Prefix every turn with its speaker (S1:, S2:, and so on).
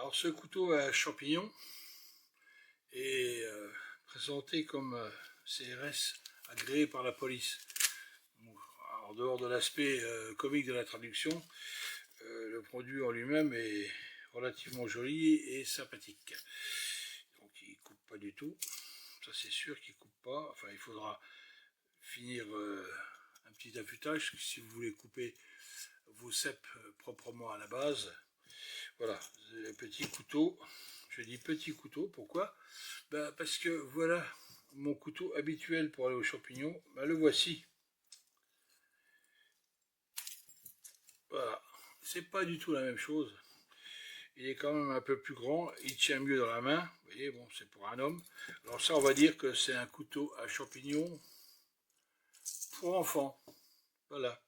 S1: Alors ce couteau à champignons est présenté comme CRS agréé par la police. En dehors de l'aspect comique de la traduction, le produit en lui-même est relativement joli et sympathique. Donc il ne coupe pas du tout, ça c'est sûr qu'il ne coupe pas. Enfin il faudra finir un petit affûtage si vous voulez couper vos cèpes proprement à la base. Voilà, les petits couteaux. Je dis petit couteau, pourquoi? Parce que voilà mon couteau habituel pour aller aux champignons, le voici. Voilà, c'est pas du tout la même chose. Il est quand même un peu plus grand, il tient mieux dans la main. Vous voyez, bon, c'est pour un homme. Alors ça, on va dire que c'est un couteau à champignons pour enfants. Voilà.